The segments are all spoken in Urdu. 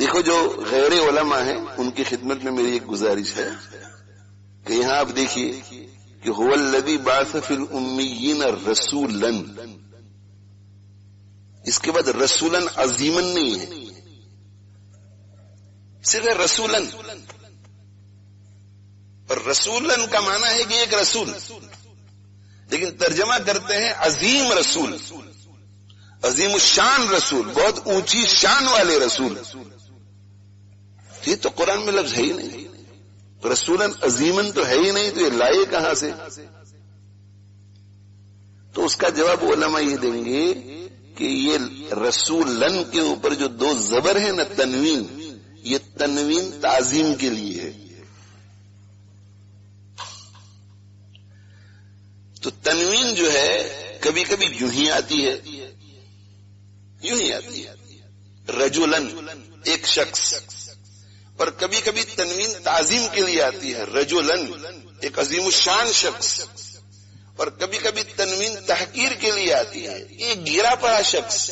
دیکھو جو غیر علماء ہیں ان کی خدمت میں میری ایک گزارش ہے کہ یہاں آپ دیکھیے کہ هو الذی بعث فی الامیین رسولا، اس کے بعد رسولا عظیما نہیں ہے، صرف رسولا، اور رسولا کا معنی ہے کہ ایک رسول، لیکن ترجمہ کرتے ہیں عظیم رسول، عظیم الشان رسول، بہت اونچی شان والے رسول. یہ تو قرآن میں لفظ ہے ہی نہیں، رسولاً عظیماً تو ہے ہی نہیں، تو یہ لائے کہاں سے؟ تو اس کا جواب علماء یہ دیں گے کہ یہ رسولاً کے اوپر جو دو زبر ہے نا تنوین، یہ تنوین تعظیم کے لیے ہے. تو تنوین جو ہے کبھی کبھی یوں ہی آتی ہے، یوں ہی آتی ہے رجلاً ایک شخص، اور کبھی کبھی تنوین تعظیم کے لیے آتی ہے رجلاً ایک عظیم الشان شخص، اور کبھی کبھی تنوین تحقیر کے لیے آتی ہے ایک گرا پڑا شخص.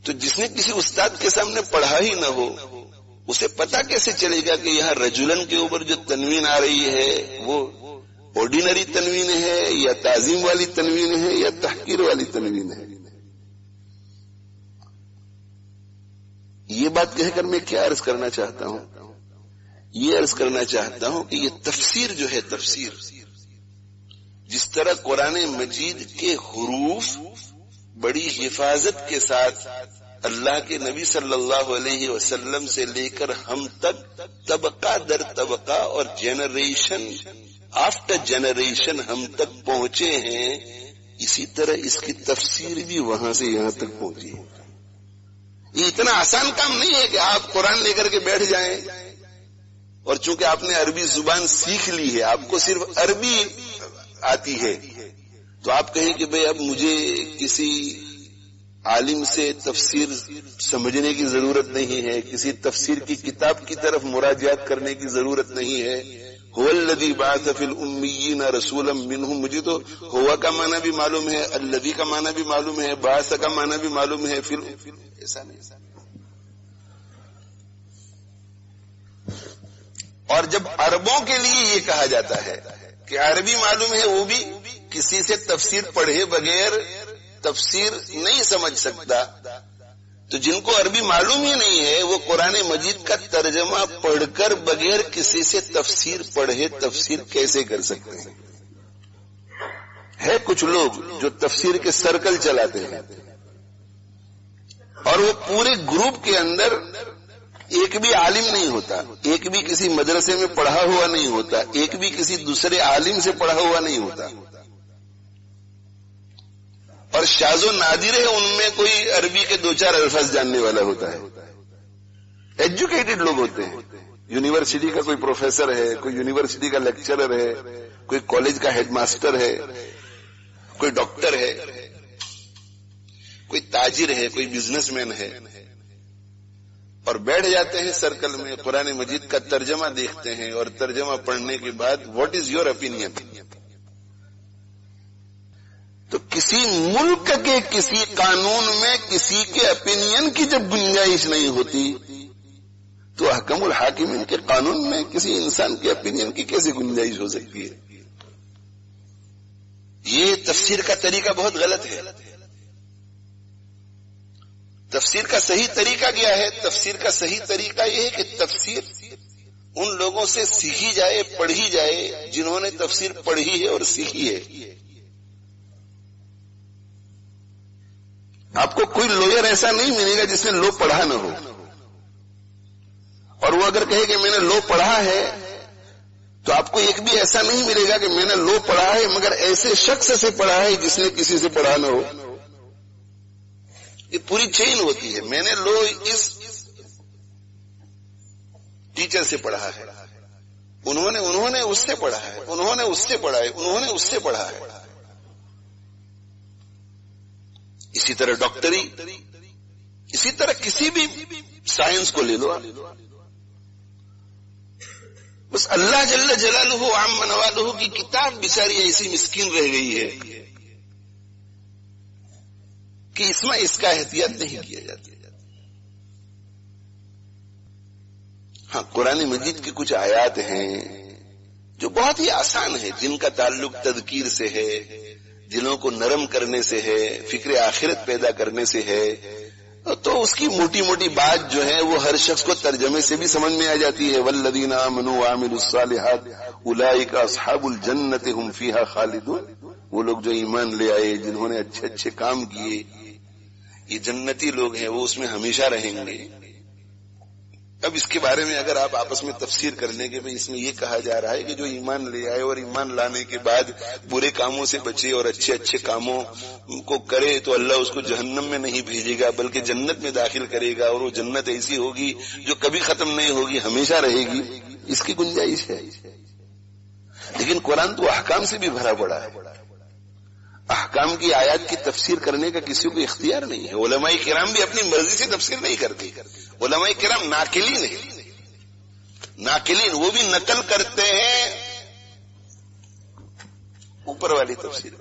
تو جس نے کسی استاد کے سامنے پڑھا ہی نہ ہو اسے پتا کیسے چلے گا کہ یہاں رجلاً کے اوپر جو تنوین آ رہی ہے وہ آرڈینری تنوین ہے یا تعظیم والی تنوین ہے یا تحقیر والی تنوین ہے؟ یہ بات کہہ کر میں کیا عرض کرنا چاہتا ہوں؟ یہ عرض کرنا چاہتا ہوں کہ یہ تفسیر جو ہے، تفسیر جس طرح قرآن مجید کے حروف بڑی حفاظت کے ساتھ اللہ کے نبی صلی اللہ علیہ وسلم سے لے کر ہم تک طبقہ در طبقہ اور جنریشن آفٹر جنریشن ہم تک پہنچے ہیں، اسی طرح اس کی تفسیر بھی وہاں سے یہاں تک پہنچی ہے. یہ اتنا آسان کام نہیں ہے کہ آپ قرآن لے کر کے بیٹھ جائیں، اور چونکہ آپ نے عربی زبان سیکھ لی ہے، آپ کو صرف عربی آتی ہے، تو آپ کہیں کہ بھئی اب مجھے کسی عالم سے تفسیر سمجھنے کی ضرورت نہیں ہے، کسی تفسیر کی کتاب کی طرف مراجعات کرنے کی ضرورت نہیں ہے. هو الذی بعث فی الامیین رسولا منہم، مجھے تو ہوا کا معنی بھی معلوم ہے، الذی کا معنی بھی معلوم ہے، بعث کا معنی بھی معلوم ہے، پھر ایسا نہیں. اور جب عربوں کے لیے یہ کہا جاتا ہے کہ عربی معلوم ہے، وہ بھی کسی سے تفسیر پڑھے بغیر تفسیر نہیں سمجھ سکتا، تو جن کو عربی معلوم ہی نہیں ہے وہ قرآن مجید کا ترجمہ پڑھ کر بغیر کسی سے تفسیر پڑھے تفسیر کیسے کر سکتے ہیں؟ ہے کچھ لوگ جو تفسیر کے سرکل چلاتے ہیں، اور وہ پورے گروپ کے اندر ایک بھی عالم نہیں ہوتا، ایک بھی کسی مدرسے میں پڑھا ہوا نہیں ہوتا، ایک بھی کسی دوسرے عالم سے پڑھا ہوا نہیں ہوتا، اور شاذ و نادر ہے ان میں کوئی عربی کے دو چار الفاظ جاننے والا ہوتا ہے. ایجوکیٹڈ لوگ ہوتے ہیں، یونیورسٹی کا کوئی پروفیسر ہے، کوئی یونیورسٹی کا لیکچرر ہے، کوئی کالج کا ہیڈ ماسٹر ہے، کوئی ڈاکٹر ہے، کوئی تاجر ہے، کوئی بزنس مین ہے، اور بیٹھ جاتے ہیں سرکل میں، قرآن مجید کا ترجمہ دیکھتے ہیں، اور ترجمہ پڑھنے کے بعد واٹ از یور اوپینین؟ تو کسی ملک کے کسی قانون میں کسی کے اوپینین کی جب گنجائش نہیں ہوتی تو احکم الحاکمین کے قانون میں کسی انسان کے اوپینین کی کیسے گنجائش ہو سکتی ہے؟ یہ تفسیر کا طریقہ بہت غلط ہے. تفسیر کا صحیح طریقہ کیا ہے؟ تفسیر کا صحیح طریقہ یہ ہے کہ تفسیر ان لوگوں سے سیکھی جائے، پڑھی جائے جنہوں نے تفسیر پڑھی ہے اور سیکھی ہے. آپ کو کوئی لوئر ایسا نہیں ملے گا جس نے لو پڑھا نہ ہو، اور وہ اگر کہے کہ میں نے لو پڑھا ہے تو آپ کو ایک بھی ایسا نہیں ملے گا کہ میں نے لو پڑھا ہے مگر ایسے شخص سے پڑھا ہے جس نے کسی سے پڑھا نہ ہو. یہ پوری چین ہوتی ہے. میں نے لو اس ٹیچر سے پڑھا ہے، انہوں نے اس سے پڑھا ہے، انہوں نے اس سے پڑھا ہے، انہوں نے اس سے پڑھا ہے. اسی طرح ڈاکٹری، اسی طرح کسی بھی سائنس کو لے لو آپ، بس اللہ جل جلالہ عم نوالہ کی کتاب بیچاری ایسی مسکین رہ گئی ہے کہ اس میں اس کا احتیاط نہیں کیا جاتا۔ ہاں، قرآن مجید کی کچھ آیات ہیں جو بہت ہی آسان ہے، جن کا تعلق تذکیر سے ہے، دلوں کو نرم کرنے سے ہے، فکر آخرت پیدا کرنے سے ہے، تو اس کی موٹی موٹی بات جو ہے وہ ہر شخص کو ترجمے سے بھی سمجھ میں آ جاتی ہے۔ والذین آمنوا وعملوا الصالحات اولئک اصحاب الجنۃ هم فیہا خالدون۔ وہ لوگ جو ایمان لے آئے، جنہوں نے اچھے اچھے کام کیے، یہ جنتی لوگ ہیں، وہ اس میں ہمیشہ رہیں گے۔ اب اس کے بارے میں اگر آپ آپس میں تفسیر کر لیں کہ اس میں یہ کہا جا رہا ہے کہ جو ایمان لے آئے اور ایمان لانے کے بعد برے کاموں سے بچے اور اچھے اچھے کاموں کو کرے تو اللہ اس کو جہنم میں نہیں بھیجے گا بلکہ جنت میں داخل کرے گا، اور وہ جنت ایسی ہوگی جو کبھی ختم نہیں ہوگی، ہمیشہ رہے گی، اس کی گنجائش ہے۔ لیکن قرآن تو احکام سے بھی بھرا پڑا ہے، احکام کی آیات کی تفسیر کرنے کا کسی کو اختیار نہیں ہے۔ علماء کرام بھی اپنی مرضی سے تفسیر نہیں کرتے، علماء کرام ناقلین ہیں، ناقلین، وہ بھی نقل کرتے ہیں اوپر والی تفسیر۔